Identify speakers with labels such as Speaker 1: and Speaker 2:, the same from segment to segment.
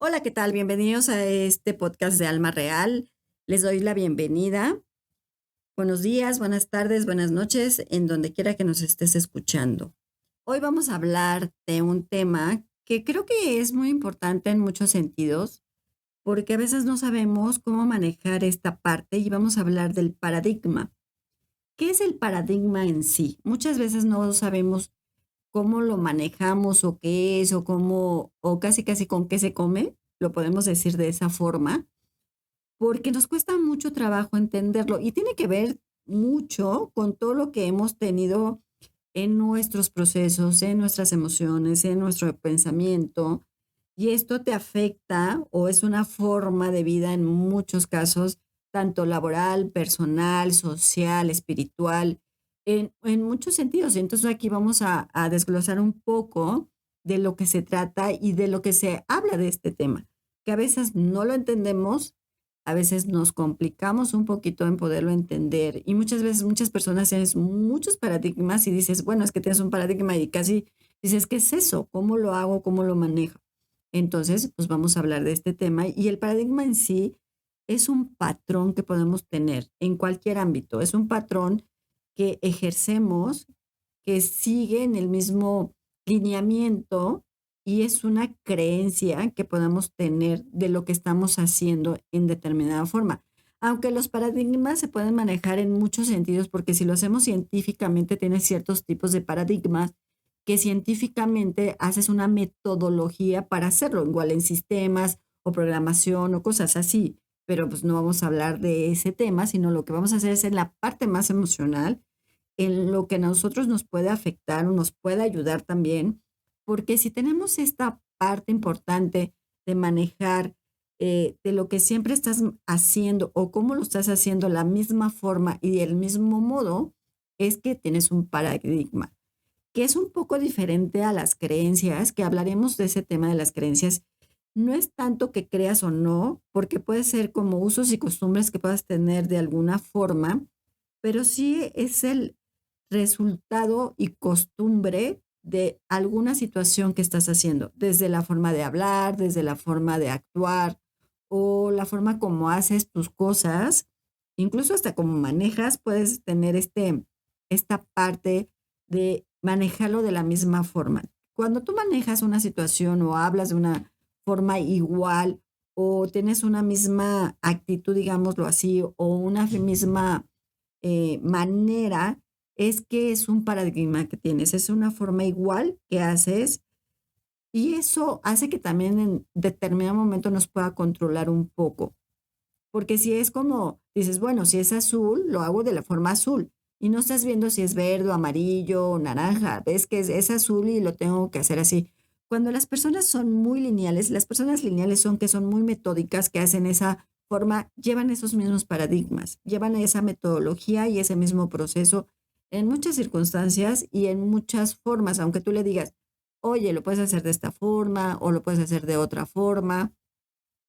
Speaker 1: Hola, ¿qué tal? Bienvenidos a este podcast de Alma Real. Les doy la bienvenida. Buenos días, buenas tardes, buenas noches, en donde quiera que nos estés escuchando. Hoy vamos a hablar de un tema que creo que es muy importante en muchos sentidos, porque a veces no sabemos cómo manejar esta parte y vamos a hablar del paradigma. ¿Qué es el paradigma en sí? Muchas veces no sabemos cómo lo manejamos o qué es o cómo, o casi casi con qué se come, lo podemos decir de esa forma, porque nos cuesta mucho trabajo entenderlo y tiene que ver mucho con todo lo que hemos tenido en nuestros procesos, en nuestras emociones, en nuestro pensamiento. Y esto te afecta o es una forma de vida en muchos casos, tanto laboral, personal, social, espiritual, en muchos sentidos. Y entonces aquí vamos a desglosar un poco de lo que se trata y de lo que se habla de este tema, que a veces no lo entendemos, a veces nos complicamos un poquito en poderlo entender y muchas veces muchas personas tienen muchos paradigmas y dices, bueno, es que tienes un paradigma y casi dices, ¿qué es eso? ¿Cómo lo hago? ¿Cómo lo manejo? Entonces, pues vamos a hablar de este tema y el paradigma en sí es un patrón que podemos tener en cualquier ámbito, es un patrón que ejercemos, que sigue en el mismo lineamiento y es una creencia que podamos tener de lo que estamos haciendo en determinada forma. Aunque los paradigmas se pueden manejar en muchos sentidos, porque si lo hacemos científicamente, tiene ciertos tipos de paradigmas que científicamente haces una metodología para hacerlo, igual en sistemas o programación o cosas así. Pero pues no vamos a hablar de ese tema, sino lo que vamos a hacer es en la parte más emocional, en lo que a nosotros nos puede afectar o nos puede ayudar también, porque si tenemos esta parte importante de manejar de lo que siempre estás haciendo o cómo lo estás haciendo la misma forma y del mismo modo, es que tienes un paradigma, que es un poco diferente a las creencias, que hablaremos de ese tema de las creencias. No es tanto que creas o no, porque puede ser como usos y costumbres que puedas tener de alguna forma, pero sí es el resultado y costumbre de alguna situación que estás haciendo, desde la forma de hablar, desde la forma de actuar o la forma como haces tus cosas, incluso hasta cómo manejas, puedes tener esta parte de manejarlo de la misma forma. Cuando tú manejas una situación o hablas de una forma igual o tienes una misma actitud, digámoslo así, o una misma manera, es que es un paradigma que tienes, es una forma igual que haces y eso hace que también en determinado momento nos pueda controlar un poco. Porque si es como, dices, bueno, si es azul, lo hago de la forma azul. Y no estás viendo si es verde o amarillo o naranja. Ves que es azul y lo tengo que hacer así. Cuando las personas son muy lineales, las personas lineales son que son muy metódicas, que hacen esa forma, llevan esos mismos paradigmas, llevan esa metodología y ese mismo proceso en muchas circunstancias y en muchas formas, aunque tú le digas, oye, lo puedes hacer de esta forma o lo puedes hacer de otra forma,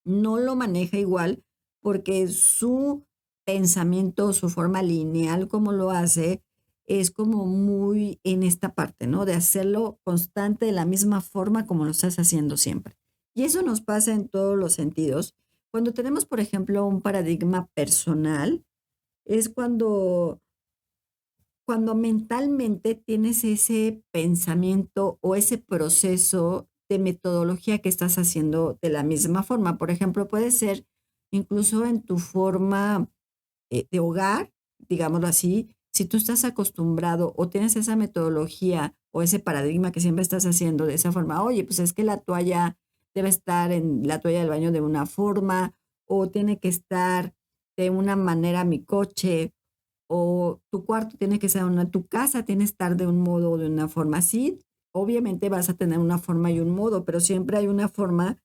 Speaker 1: no lo maneja igual porque su pensamiento, su forma lineal, como lo hace, es como muy en esta parte, ¿no? De hacerlo constante de la misma forma como lo estás haciendo siempre. Y eso nos pasa en todos los sentidos. Cuando tenemos, por ejemplo, un paradigma personal, es cuando mentalmente tienes ese pensamiento o ese proceso de metodología que estás haciendo de la misma forma. Por ejemplo, puede ser incluso en tu forma de hogar, digámoslo así, si tú estás acostumbrado o tienes esa metodología o ese paradigma que siempre estás haciendo de esa forma, oye, pues es que la toalla debe estar en la toalla del baño de una forma o tiene que estar de una manera mi coche o tu cuarto tiene que ser una, tu casa tiene que estar de un modo o de una forma así. Obviamente vas a tener una forma y un modo, pero siempre hay una forma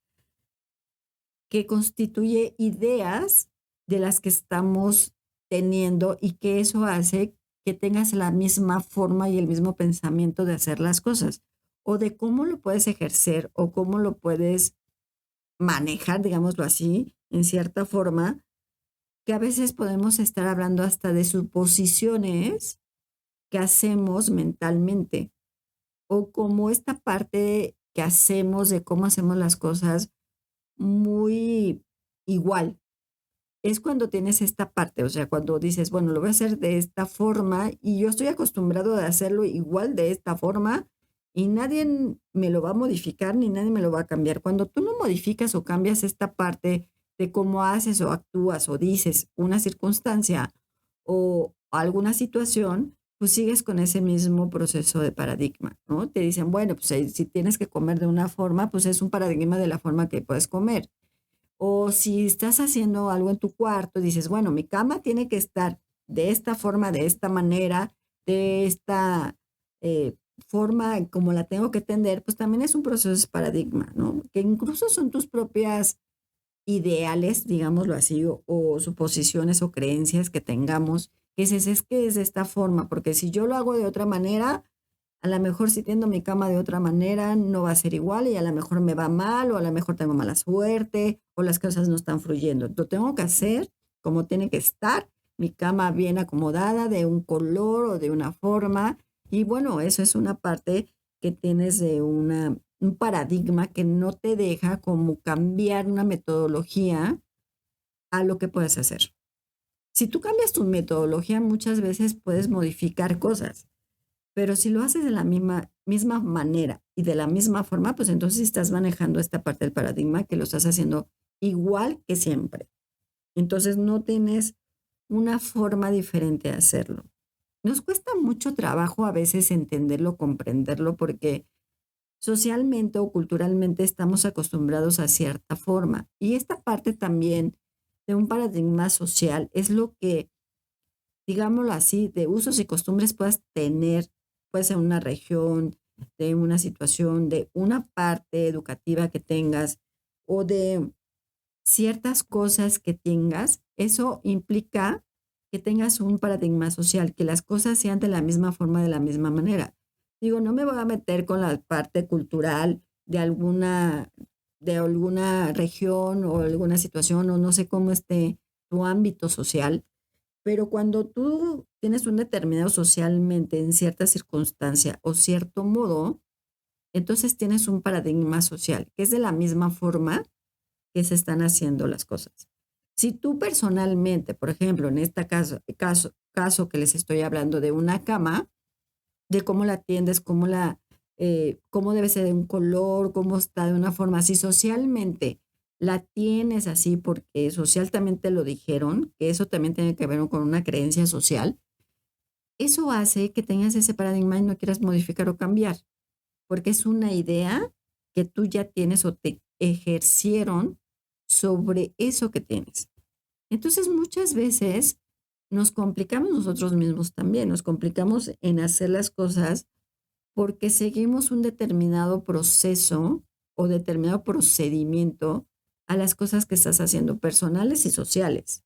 Speaker 1: que constituye ideas de las que estamos teniendo y que eso hace que tengas la misma forma y el mismo pensamiento de hacer las cosas o de cómo lo puedes ejercer o cómo lo puedes manejar, digámoslo así, en cierta forma, que a veces podemos estar hablando hasta de suposiciones que hacemos mentalmente o como esta parte que hacemos de cómo hacemos las cosas muy igual. Es cuando tienes esta parte, o sea, cuando dices, bueno, lo voy a hacer de esta forma y yo estoy acostumbrado a hacerlo igual de esta forma y nadie me lo va a modificar ni nadie me lo va a cambiar. Cuando tú no modificas o cambias esta parte de cómo haces o actúas o dices una circunstancia o alguna situación, pues sigues con ese mismo proceso de paradigma, ¿no? Te dicen, bueno, pues si tienes que comer de una forma, pues es un paradigma de la forma que puedes comer. O si estás haciendo algo en tu cuarto, dices, bueno, mi cama tiene que estar de esta forma, de esta manera, de esta forma como la tengo que tender, pues también es un proceso de paradigma, ¿no? Que incluso son tus propias ideales, digámoslo así, o suposiciones o creencias que tengamos, que dices, es que es de esta forma, porque si yo lo hago de otra manera, a lo mejor si tiendo mi cama de otra manera, no va a ser igual y a lo mejor me va mal o a lo mejor tengo mala suerte o las cosas no están fluyendo. Lo tengo que hacer como tiene que estar, mi cama bien acomodada, de un color o de una forma. Y bueno, eso es una parte que tienes de un paradigma que no te deja como cambiar una metodología a lo que puedes hacer. Si tú cambias tu metodología, muchas veces puedes modificar cosas, pero si lo haces de la misma manera y de la misma forma, pues entonces estás manejando esta parte del paradigma que lo estás haciendo igual que siempre. Entonces no tienes una forma diferente de hacerlo. Nos cuesta mucho trabajo a veces entenderlo, comprenderlo, porque socialmente o culturalmente estamos acostumbrados a cierta forma. Y esta parte también de un paradigma social es lo que, digámoslo así, de usos y costumbres puedas tener, puede ser una región, de una situación, de una parte educativa que tengas o de ciertas cosas que tengas, eso implica que tengas un paradigma social, que las cosas sean de la misma forma, de la misma manera. Digo, no me voy a meter con la parte cultural de alguna región o alguna situación o no sé cómo esté tu ámbito social, pero cuando tú tienes un determinado socialmente en cierta circunstancia o cierto modo, entonces tienes un paradigma social, que es de la misma forma que se están haciendo las cosas. Si tú personalmente, por ejemplo, en este caso que les estoy hablando de una cama, de cómo la atiendes, cómo debe ser de un color, cómo está de una forma, si socialmente la tienes así porque socialmente lo dijeron, que eso también tiene que ver con una creencia social, eso hace que tengas ese paradigma y no quieras modificar o cambiar, porque es una idea que tú ya tienes o te ejercieron sobre eso que tienes. Entonces, muchas veces nos complicamos nosotros mismos también, nos complicamos en hacer las cosas porque seguimos un determinado proceso o determinado procedimiento a las cosas que estás haciendo personales y sociales.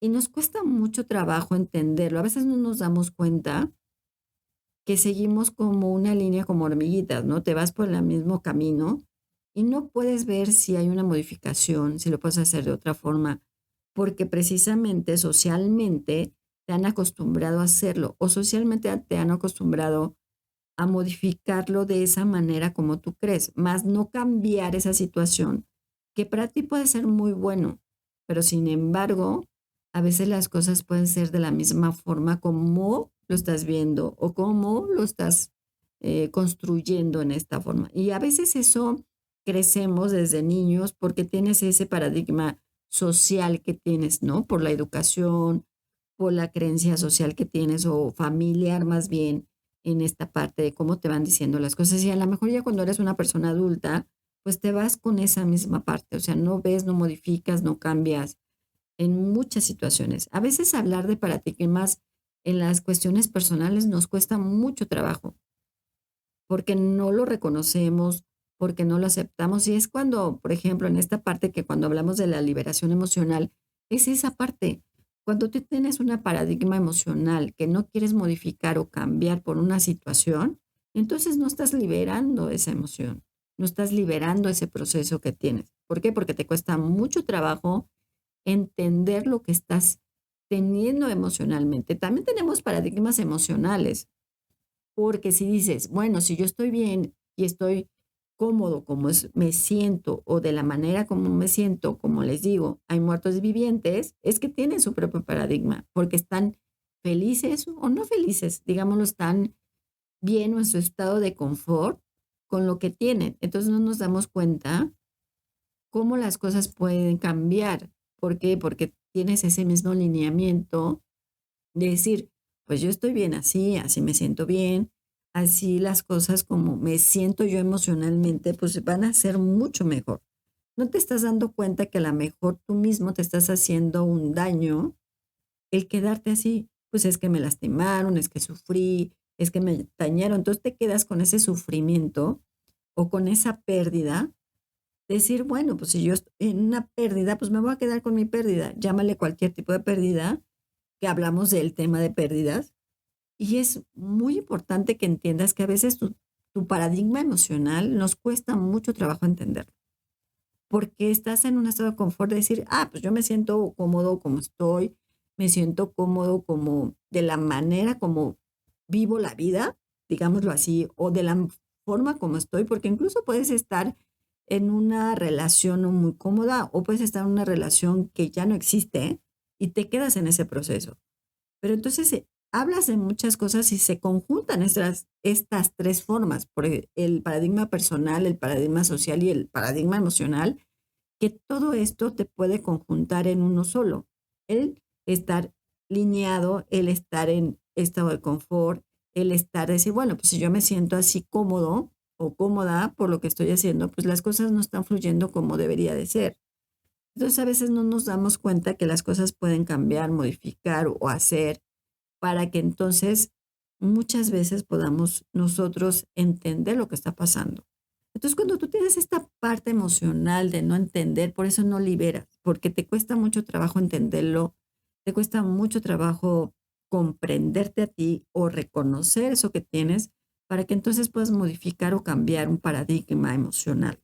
Speaker 1: Y nos cuesta mucho trabajo entenderlo. A veces no nos damos cuenta que seguimos como una línea como hormiguitas, ¿no? Te vas por el mismo camino y no puedes ver si hay una modificación, si lo puedes hacer de otra forma, porque precisamente socialmente te han acostumbrado a hacerlo o socialmente te han acostumbrado a modificarlo de esa manera como tú crees, más no cambiar esa situación que para ti puede ser muy bueno, pero sin embargo, a veces las cosas pueden ser de la misma forma como lo estás viendo o como lo estás construyendo en esta forma. Y a veces eso crecemos desde niños porque tienes ese paradigma social que tienes, ¿no? Por la educación, por la creencia social que tienes o familiar más bien en esta parte de cómo te van diciendo las cosas. Y a lo mejor ya cuando eres una persona adulta, pues te vas con esa misma parte, o sea, no ves, no modificas, no cambias en muchas situaciones. A veces hablar de paradigmas en las cuestiones personales nos cuesta mucho trabajo porque no lo reconocemos, porque no lo aceptamos. Y es cuando, por ejemplo, en esta parte que cuando hablamos de la liberación emocional, es esa parte. Cuando tú tienes una paradigma emocional que no quieres modificar o cambiar por una situación, entonces no estás liberando esa emoción, no estás liberando ese proceso que tienes. ¿Por qué? Porque te cuesta mucho trabajo entender lo que estás teniendo emocionalmente. También tenemos paradigmas emocionales porque si dices, bueno, si yo estoy bien y estoy cómodo como me siento o de la manera como me siento, como les digo, hay muertos vivientes, es que tienen su propio paradigma, porque están felices o no felices, digámoslo, están bien o en su estado de confort con lo que tienen. Entonces no nos damos cuenta cómo las cosas pueden cambiar. ¿Por qué? Porque tienes ese mismo lineamiento de decir, pues yo estoy bien así, así me siento bien, así las cosas como me siento yo emocionalmente, pues van a ser mucho mejor. No te estás dando cuenta que a lo mejor tú mismo te estás haciendo un daño el quedarte así, pues es que me lastimaron, es que sufrí, es que me dañaron. Entonces te quedas con ese sufrimiento o con esa pérdida. Decir, bueno, pues si yo estoy en una pérdida, pues me voy a quedar con mi pérdida. Llámale cualquier tipo de pérdida, que hablamos del tema de pérdidas. Y es muy importante que entiendas que a veces tu paradigma emocional nos cuesta mucho trabajo entenderlo, porque estás en un estado de confort de decir, pues yo me siento cómodo como estoy, me siento cómodo como de la manera como vivo la vida, digámoslo así, o de la forma como estoy, porque incluso puedes estar en una relación no muy cómoda o puedes estar en una relación que ya no existe y te quedas en ese proceso. Pero entonces hablas de muchas cosas y se conjuntan estas tres formas, por el paradigma personal, el paradigma social y el paradigma emocional, que todo esto te puede conjuntar en uno solo. El estar lineado, el estar en estado de confort, el estar, decir, bueno, pues si yo me siento así cómodo o cómoda por lo que estoy haciendo, pues las cosas no están fluyendo como debería de ser. Entonces a veces no nos damos cuenta que las cosas pueden cambiar, modificar o hacer para que entonces muchas veces podamos nosotros entender lo que está pasando. Entonces, cuando tú tienes esta parte emocional de no entender, por eso no liberas, porque te cuesta mucho trabajo entenderlo, te cuesta mucho trabajo comprenderte a ti o reconocer eso que tienes para que entonces puedas modificar o cambiar un paradigma emocional.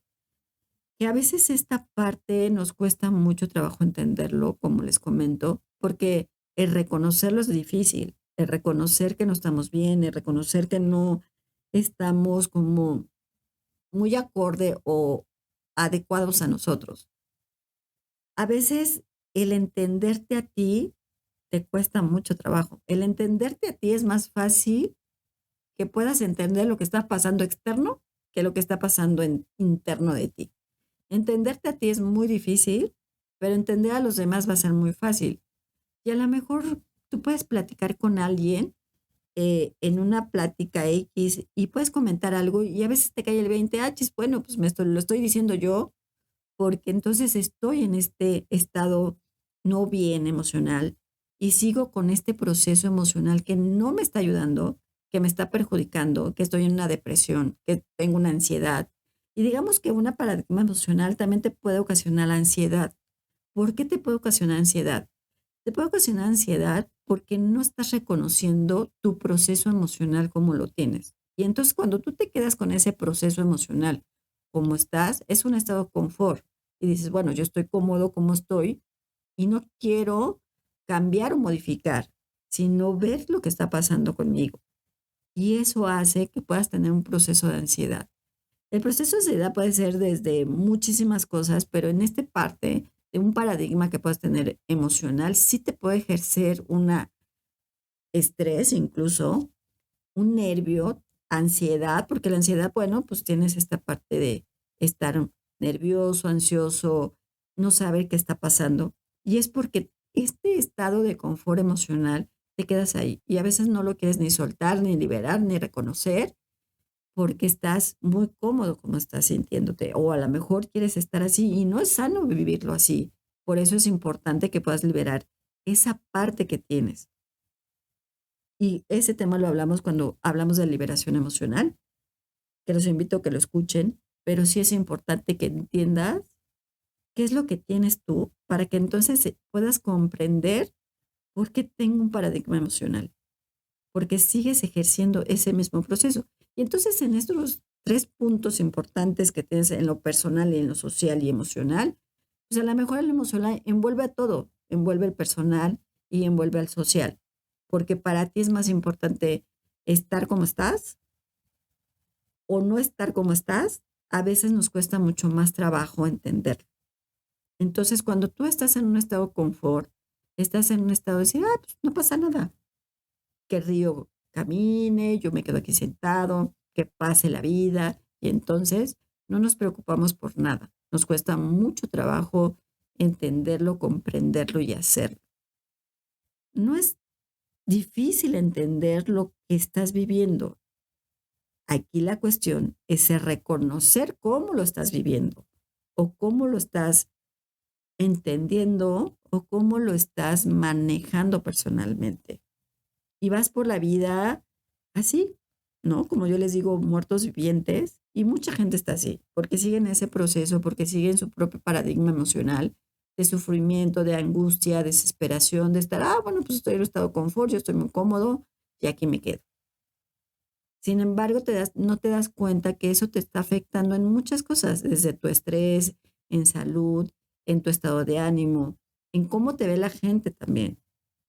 Speaker 1: Que a veces esta parte nos cuesta mucho trabajo entenderlo, como les comento, porque el reconocerlo es difícil, el reconocer que no estamos bien, el reconocer que no estamos como muy acorde o adecuados a nosotros. A veces el entenderte a ti te cuesta mucho trabajo. El entenderte a ti es más fácil que puedas entender lo que está pasando externo que lo que está pasando interno de ti. Entenderte a ti es muy difícil, pero entender a los demás va a ser muy fácil. Y a lo mejor tú puedes platicar con alguien en una plática X y puedes comentar algo y a veces te cae el 20, chis, bueno, pues lo estoy diciendo yo porque entonces estoy en este estado no bien emocional y sigo con este proceso emocional que no me está ayudando, que me está perjudicando, que estoy en una depresión, que tengo una ansiedad. Y digamos que una paradigma emocional también te puede ocasionar ansiedad. ¿Por qué te puede ocasionar ansiedad? Te puede ocasionar ansiedad porque no estás reconociendo tu proceso emocional como lo tienes. Y entonces cuando tú te quedas con ese proceso emocional como estás, es un estado de confort. Y dices, bueno, yo estoy cómodo como estoy y no quiero cambiar o modificar, sino ver lo que está pasando conmigo. Y eso hace que puedas tener un proceso de ansiedad. El proceso de ansiedad puede ser desde muchísimas cosas, pero en esta parte de un paradigma que puedas tener emocional, sí te puede ejercer una estrés incluso, un nervio, ansiedad, porque la ansiedad, bueno, pues tienes esta parte de estar nervioso, ansioso, no saber qué está pasando. Y es porque este estado de confort emocional te quedas ahí y a veces no lo quieres ni soltar, ni liberar, ni reconocer, porque estás muy cómodo como estás sintiéndote, o a lo mejor quieres estar así y no es sano vivirlo así. Por eso es importante que puedas liberar esa parte que tienes. Y ese tema lo hablamos cuando hablamos de liberación emocional, que los invito a que lo escuchen, pero sí es importante que entiendas qué es lo que tienes tú para que entonces puedas comprender por qué tengo un paradigma emocional, porque sigues ejerciendo ese mismo proceso. Y entonces en estos tres puntos importantes que tienes en lo personal y en lo social y emocional, pues a lo mejor el emocional envuelve a todo, envuelve el personal y envuelve al social, porque para ti es más importante estar como estás o no estar como estás a veces nos cuesta mucho más trabajo entenderlo. Entonces, cuando tú estás en un estado de confort, estás en un estado de decir, pues no pasa nada, que el río camine, yo me quedo aquí sentado, que pase la vida, y entonces no nos preocupamos por nada. Nos cuesta mucho trabajo entenderlo, comprenderlo y hacerlo. No es difícil entender lo que estás viviendo. Aquí la cuestión es el reconocer cómo lo estás viviendo o cómo lo estás entendiendo o cómo lo estás manejando personalmente. Y vas por la vida así, ¿no? Como yo les digo, muertos vivientes. Y mucha gente está así, porque siguen ese proceso, porque siguen su propio paradigma emocional de sufrimiento, de angustia, desesperación, de estar, bueno, pues estoy en un estado de confort, yo estoy muy cómodo y aquí me quedo. Sin embargo, no te das cuenta que eso te está afectando en muchas cosas, desde tu estrés, en salud, en tu estado de ánimo, en cómo te ve la gente también,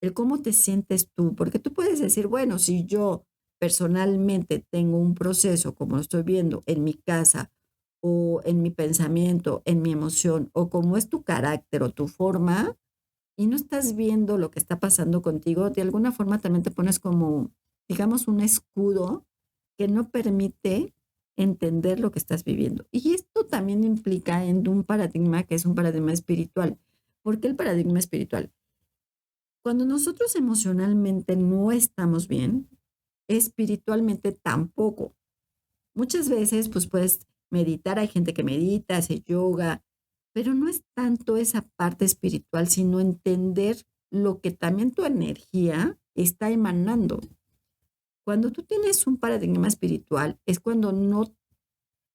Speaker 1: el cómo te sientes tú, porque tú puedes decir, bueno, si yo personalmente tengo un proceso como lo estoy viendo en mi casa o en mi pensamiento, en mi emoción, o cómo es tu carácter o tu forma, y no estás viendo lo que está pasando contigo, de alguna forma también te pones como, digamos, un escudo que no permite entender lo que estás viviendo. Y esto también implica en un paradigma que es un paradigma espiritual. ¿Por qué el paradigma espiritual? Cuando nosotros emocionalmente no estamos bien, espiritualmente tampoco. Muchas veces, pues puedes meditar, hay gente que medita, hace yoga, pero no es tanto esa parte espiritual, sino entender lo que también tu energía está emanando. Cuando tú tienes un paradigma espiritual, es cuando no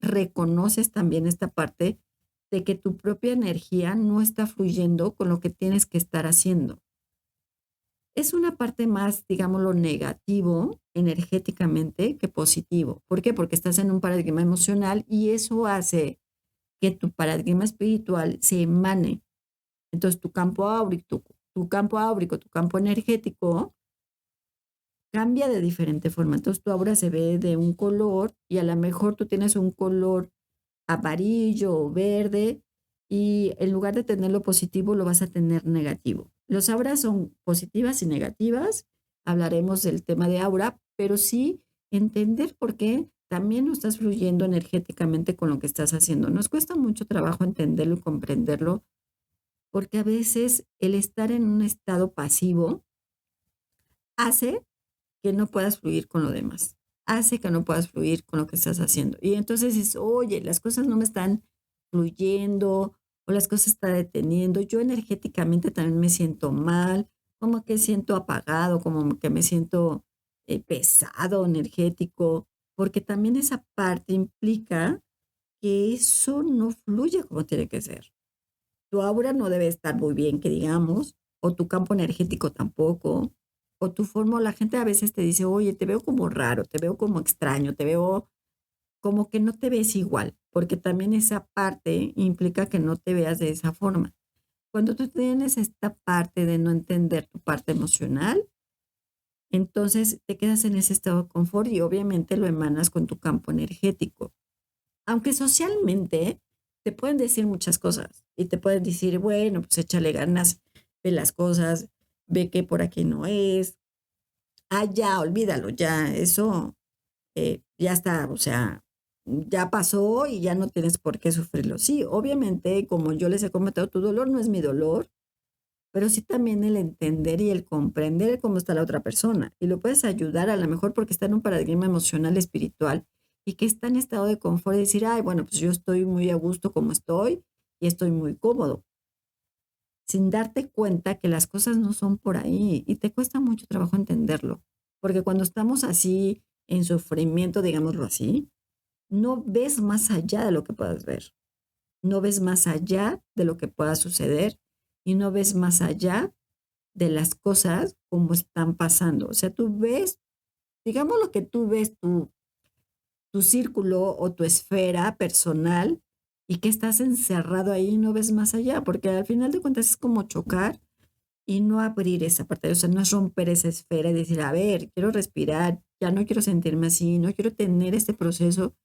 Speaker 1: reconoces también esta parte de que tu propia energía no está fluyendo con lo que tienes que estar haciendo. Es una parte más, digámoslo, negativo energéticamente que positivo. ¿Por qué? Porque estás en un paradigma emocional y eso hace que tu paradigma espiritual se emane. Entonces, tu campo energético cambia de diferente forma. Entonces, tu aura se ve de un color y a lo mejor tú tienes un color amarillo o verde y en lugar de tenerlo positivo, lo vas a tener negativo. Los auras son positivas y negativas. Hablaremos del tema de aura, pero sí entender por qué también no estás fluyendo energéticamente con lo que estás haciendo. Nos cuesta mucho trabajo entenderlo y comprenderlo, porque a veces el estar en un estado pasivo hace que no puedas fluir con lo demás, hace que no puedas fluir con lo que estás haciendo. Y entonces dices, oye, las cosas no me están fluyendo o las cosas están deteniendo. Yo energéticamente también me siento mal, como que siento apagado, como que me siento pesado, energético, porque también esa parte implica que eso no fluye como tiene que ser. Tu aura no debe estar muy bien, que digamos, o tu campo energético tampoco, o tu forma, la gente a veces te dice, oye, te veo como raro, te veo como extraño, te veo como que no te ves igual, porque también esa parte implica que no te veas de esa forma. Cuando tú tienes esta parte de no entender tu parte emocional, entonces te quedas en ese estado de confort y obviamente lo emanas con tu campo energético. Aunque socialmente te pueden decir muchas cosas y te pueden decir, bueno, pues échale ganas, ve las cosas, ve que por aquí no es, ya, olvídalo, ya, eso ya está, o sea, ya pasó y ya no tienes por qué sufrirlo. Sí, obviamente, como yo les he comentado, tu dolor no es mi dolor, pero sí también el entender y el comprender cómo está la otra persona. Y lo puedes ayudar a lo mejor porque está en un paradigma emocional, espiritual, y que está en estado de confort y decir, ay, bueno, pues yo estoy muy a gusto como estoy y estoy muy cómodo, sin darte cuenta que las cosas no son por ahí y te cuesta mucho trabajo entenderlo. Porque cuando estamos así en sufrimiento, digámoslo así, no ves más allá de lo que puedas ver. No ves más allá de lo que pueda suceder y no ves más allá de las cosas como están pasando. O sea, tú ves, digamos lo que tú ves, tu círculo o tu esfera personal y que estás encerrado ahí y no ves más allá, porque al final de cuentas es como chocar y no abrir esa parte, o sea, no es romper esa esfera y decir, a ver, quiero respirar, ya no quiero sentirme así, no quiero tener este proceso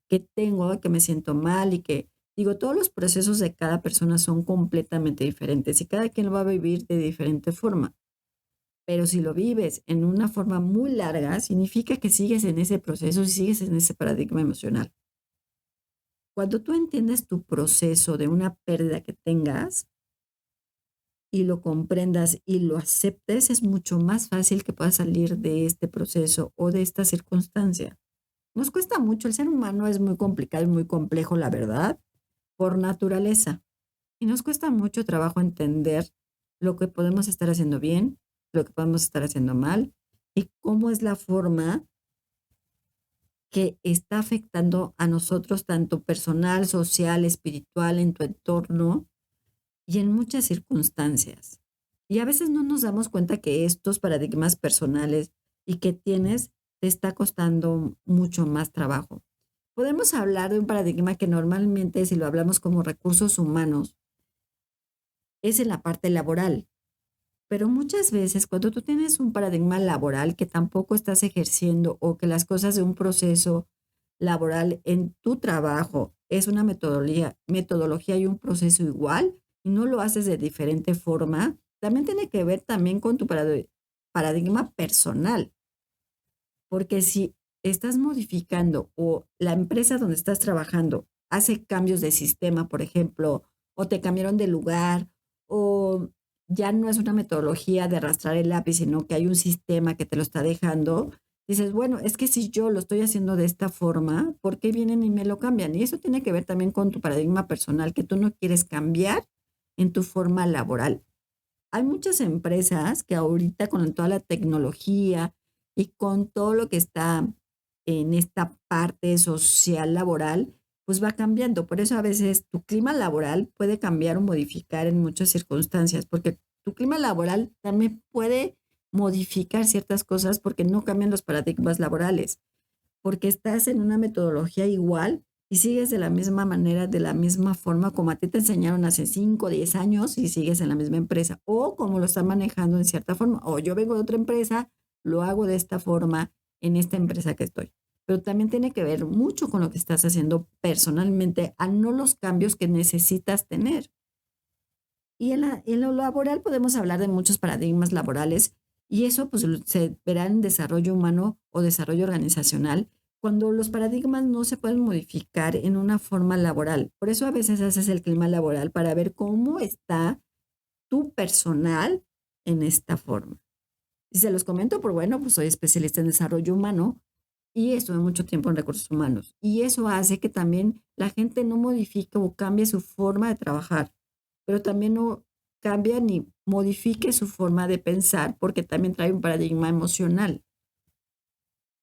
Speaker 1: que tengo, que me siento mal y que, digo, todos los procesos de cada persona son completamente diferentes y cada quien lo va a vivir de diferente forma. Pero si lo vives en una forma muy larga, significa que sigues en ese proceso y sigues en ese paradigma emocional. Cuando tú entiendes tu proceso de una pérdida que tengas y lo comprendas y lo aceptes, es mucho más fácil que puedas salir de este proceso o de esta circunstancia. Nos cuesta mucho, el ser humano es muy complicado y muy complejo, la verdad, por naturaleza. Y nos cuesta mucho trabajo entender lo que podemos estar haciendo bien, lo que podemos estar haciendo mal y cómo es la forma que está afectando a nosotros, tanto personal, social, espiritual, en tu entorno y en muchas circunstancias. Y a veces no nos damos cuenta que estos paradigmas personales y que tienes te está costando mucho más trabajo. Podemos hablar de un paradigma que normalmente, si lo hablamos como recursos humanos, es en la parte laboral. Pero muchas veces cuando tú tienes un paradigma laboral que tampoco estás ejerciendo o que las cosas de un proceso laboral en tu trabajo es una metodología y un proceso igual y no lo haces de diferente forma, también tiene que ver también con tu paradigma personal. Porque si estás modificando o la empresa donde estás trabajando hace cambios de sistema, por ejemplo, o te cambiaron de lugar, o ya no es una metodología de arrastrar el lápiz, sino que hay un sistema que te lo está dejando, dices, bueno, es que si yo lo estoy haciendo de esta forma, ¿por qué vienen y me lo cambian? Y eso tiene que ver también con tu paradigma personal, que tú no quieres cambiar en tu forma laboral. Hay muchas empresas que ahorita con toda la tecnología y con todo lo que está en esta parte social laboral, pues va cambiando. Por eso a veces tu clima laboral puede cambiar o modificar en muchas circunstancias, porque tu clima laboral también puede modificar ciertas cosas porque no cambian los paradigmas laborales, porque estás en una metodología igual y sigues de la misma manera, de la misma forma como a ti te enseñaron hace 5 o 10 años y sigues en la misma empresa, o como lo están manejando en cierta forma, o yo vengo de otra empresa, lo hago de esta forma en esta empresa que estoy. Pero también tiene que ver mucho con lo que estás haciendo personalmente, a no los cambios que necesitas tener. Y en lo laboral podemos hablar de muchos paradigmas laborales y eso pues se verá en desarrollo humano o desarrollo organizacional cuando los paradigmas no se pueden modificar en una forma laboral. Por eso a veces haces el clima laboral para ver cómo está tu personal en esta forma. Y se los comento por, bueno, pues soy especialista en desarrollo humano y estuve mucho tiempo en recursos humanos. Y eso hace que también la gente no modifique o cambie su forma de trabajar, pero también no cambia ni modifique su forma de pensar porque también trae un paradigma emocional,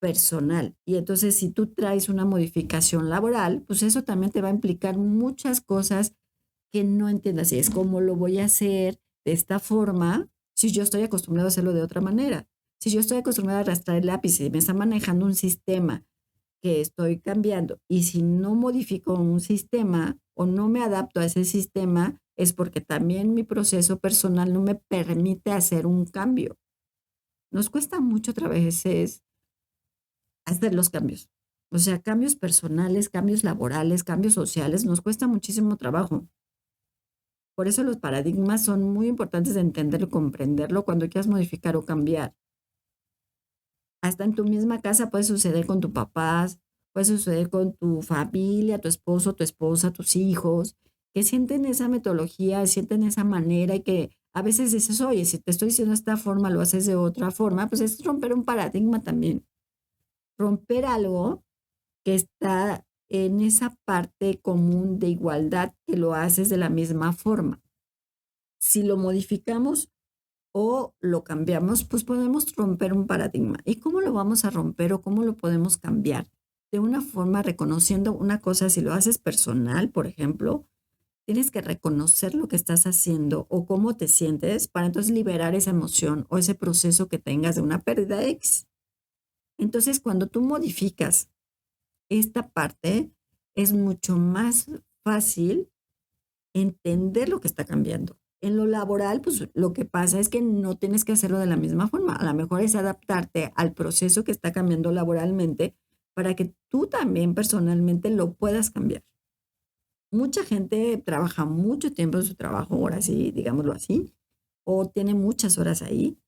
Speaker 1: personal. Y entonces si tú traes una modificación laboral, pues eso también te va a implicar muchas cosas que no entiendas. Si es cómo lo voy a hacer de esta forma, si yo estoy acostumbrado a hacerlo de otra manera. Si yo estoy acostumbrado a arrastrar el lápiz y me está manejando un sistema que estoy cambiando y si no modifico un sistema o no me adapto a ese sistema, es porque también mi proceso personal no me permite hacer un cambio. Nos cuesta mucho otra veces hacer los cambios. O sea, cambios personales, cambios laborales, cambios sociales, nos cuesta muchísimo trabajo. Por eso los paradigmas son muy importantes de entenderlo y comprenderlo cuando quieras modificar o cambiar. Hasta en tu misma casa puede suceder con tus papás, puede suceder con tu familia, tu esposo, tu esposa, tus hijos, que sienten esa metodología, sienten esa manera y que a veces dices, oye, si te estoy diciendo de esta forma, lo haces de otra forma, pues es romper un paradigma también. Romper algo que está en esa parte común de igualdad que lo haces de la misma forma. Si lo modificamos o lo cambiamos, pues podemos romper un paradigma. ¿Y cómo lo vamos a romper o cómo lo podemos cambiar? De una forma reconociendo una cosa, si lo haces personal, por ejemplo, tienes que reconocer lo que estás haciendo o cómo te sientes para entonces liberar esa emoción o ese proceso que tengas de una pérdida X. Entonces, cuando tú modificas esta parte, es mucho más fácil entender lo que está cambiando. En lo laboral, pues lo que pasa es que no tienes que hacerlo de la misma forma. A lo mejor es adaptarte al proceso que está cambiando laboralmente, para que tú también personalmente lo puedas cambiar. Mucha gente trabaja mucho tiempo en su trabajo, ahora sí, digámoslo así, o tiene muchas horas ahí.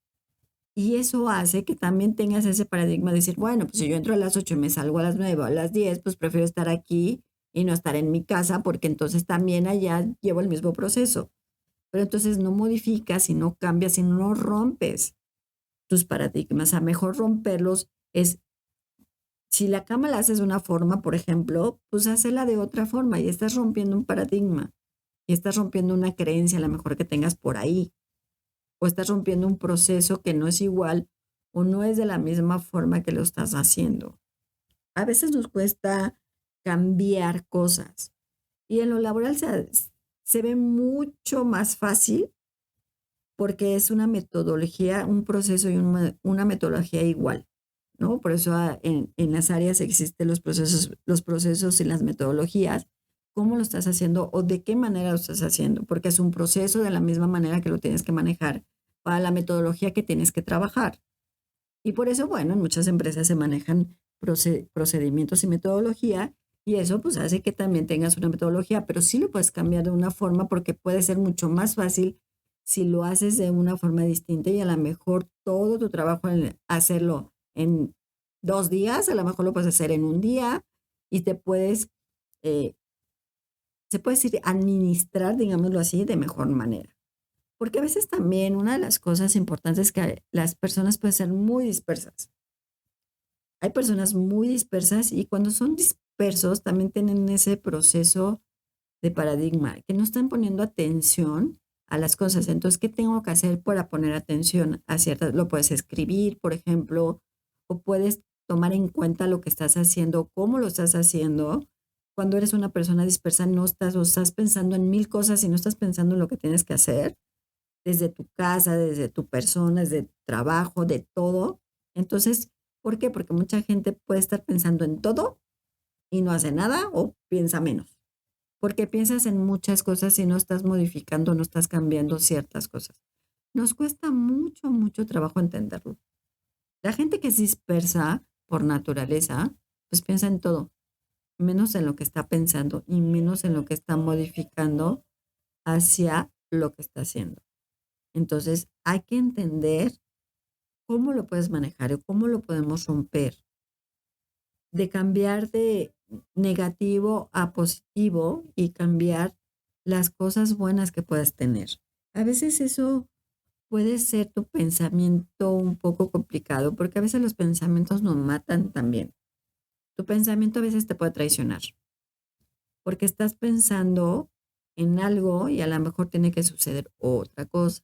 Speaker 1: Y eso hace que también tengas ese paradigma de decir, bueno, pues si yo entro a las 8 y me salgo a las 9 o a las 10, pues prefiero estar aquí y no estar en mi casa porque entonces también allá llevo el mismo proceso. Pero entonces no modificas y no cambias y no rompes tus paradigmas. A mejor romperlos es, si la cama la haces de una forma, por ejemplo, pues hazla de otra forma y estás rompiendo un paradigma y estás rompiendo una creencia a lo mejor que tengas por ahí o estás rompiendo un proceso que no es igual o no es de la misma forma que lo estás haciendo. A veces nos cuesta cambiar cosas y en lo laboral se ve mucho más fácil porque es una metodología, un proceso y una metodología igual, ¿no? Por eso en las áreas existen los procesos y las metodologías. ¿Cómo lo estás haciendo o de qué manera lo estás haciendo? Porque es un proceso de la misma manera que lo tienes que manejar para la metodología que tienes que trabajar. Y por eso, bueno, en muchas empresas se manejan procedimientos y metodología y eso pues hace que también tengas una metodología, pero sí lo puedes cambiar de una forma porque puede ser mucho más fácil si lo haces de una forma distinta y a lo mejor todo tu trabajo en hacerlo en 2 días, a lo mejor lo puedes hacer en un día y eh, se puede decir, administrar, digámoslo así, de mejor manera. Porque a veces también una de las cosas importantes es que las personas pueden ser muy dispersas. Hay personas muy dispersas y cuando son dispersos también tienen ese proceso de paradigma, que no están poniendo atención a las cosas. Entonces, ¿qué tengo que hacer para poner atención a ciertas? Lo puedes escribir, por ejemplo, o puedes tomar en cuenta lo que estás haciendo, cómo lo estás haciendo. Cuando eres una persona dispersa, no estás o estás pensando en mil cosas y no estás pensando en lo que tienes que hacer desde tu casa, desde tu persona, desde tu trabajo, de todo. Entonces, ¿por qué? Porque mucha gente puede estar pensando en todo y no hace nada o piensa menos. Porque piensas en muchas cosas y no estás modificando, no estás cambiando ciertas cosas. Nos cuesta mucho, mucho trabajo entenderlo. La gente que es dispersa por naturaleza, pues piensa en todo, menos en lo que está pensando y menos en lo que está modificando hacia lo que está haciendo. Entonces, hay que entender cómo lo puedes manejar y cómo lo podemos romper, de cambiar de negativo a positivo y cambiar las cosas buenas que puedas tener. A veces eso puede ser tu pensamiento un poco complicado, porque a veces los pensamientos nos matan también. Tu pensamiento a veces te puede traicionar, porque estás pensando en algo y a lo mejor tiene que suceder otra cosa.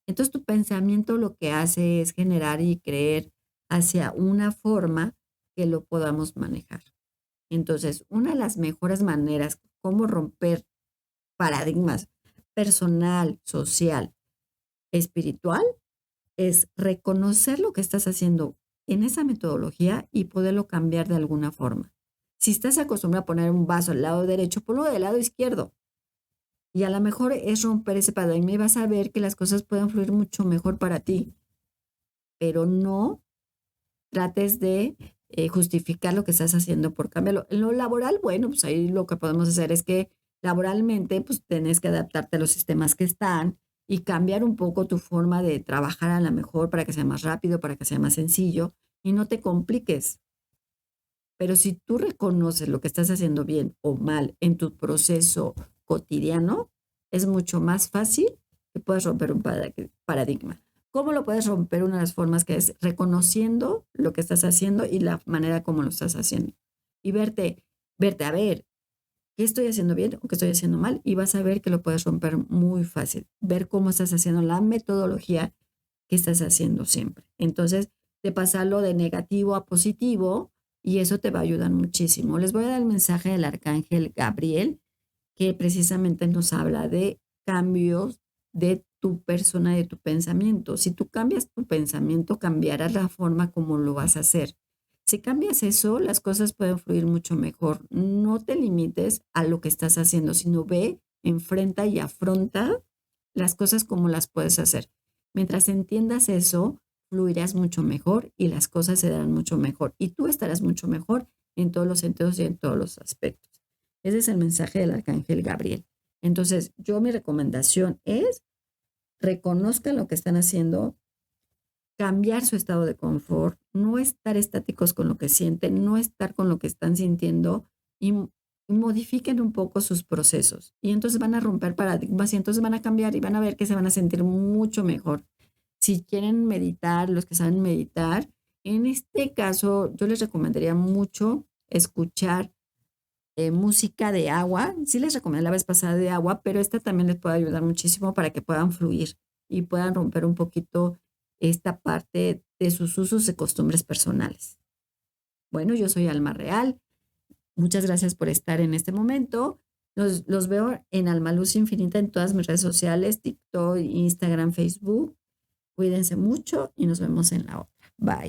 Speaker 1: Entonces tu pensamiento lo que hace es generar y creer hacia una forma que lo podamos manejar. Entonces, una de las mejores maneras como romper paradigmas personal, social, espiritual, es reconocer lo que estás haciendo en esa metodología y poderlo cambiar de alguna forma. Si estás acostumbrado a poner un vaso al lado derecho, ponlo del lado izquierdo. Y a lo mejor es romper ese paradigma y vas a ver que las cosas pueden fluir mucho mejor para ti, pero no trates de justificar lo que estás haciendo por cambiarlo. En lo laboral, bueno, pues ahí lo que podemos hacer es que laboralmente, pues tenés que adaptarte a los sistemas que están y cambiar un poco tu forma de trabajar a lo mejor para que sea más rápido, para que sea más sencillo y no te compliques. Pero si tú reconoces lo que estás haciendo bien o mal en tu proceso cotidiano, es mucho más fácil que puedas romper un paradigma. ¿Cómo lo puedes romper? Una de las formas que es reconociendo lo que estás haciendo y la manera como lo estás haciendo. Y verte a ver qué estoy haciendo bien o qué estoy haciendo mal y vas a ver que lo puedes romper muy fácil. Ver cómo estás haciendo la metodología que estás haciendo siempre. Entonces, de pasarlo de negativo a positivo y eso te va a ayudar muchísimo. Les voy a dar el mensaje del arcángel Gabriel, que precisamente nos habla de cambios de tu persona, de tu pensamiento. Si tú cambias tu pensamiento, cambiarás la forma como lo vas a hacer. Si cambias eso, las cosas pueden fluir mucho mejor. No te limites a lo que estás haciendo, sino ve, enfrenta y afronta las cosas como las puedes hacer. Mientras entiendas eso, fluirás mucho mejor y las cosas se darán mucho mejor. Y tú estarás mucho mejor en todos los sentidos y en todos los aspectos. Ese es el mensaje del arcángel Gabriel. Entonces, mi recomendación es reconozcan lo que están haciendo, cambiar su estado de confort, no estar estáticos con lo que sienten, no estar con lo que están sintiendo y modifiquen un poco sus procesos. Y entonces van a romper paradigmas y entonces van a cambiar y van a ver que se van a sentir mucho mejor. Si quieren meditar, los que saben meditar, en este caso yo les recomendaría mucho escuchar música de agua. Sí les recomendé la vez pasada de agua, pero esta también les puede ayudar muchísimo para que puedan fluir y puedan romper un poquito esta parte de sus usos y costumbres personales. Bueno, yo soy Alma Real. Muchas gracias por estar en este momento. Los veo en Alma Luz Infinita en todas mis redes sociales, TikTok, Instagram, Facebook. Cuídense mucho y nos vemos en la otra. Bye.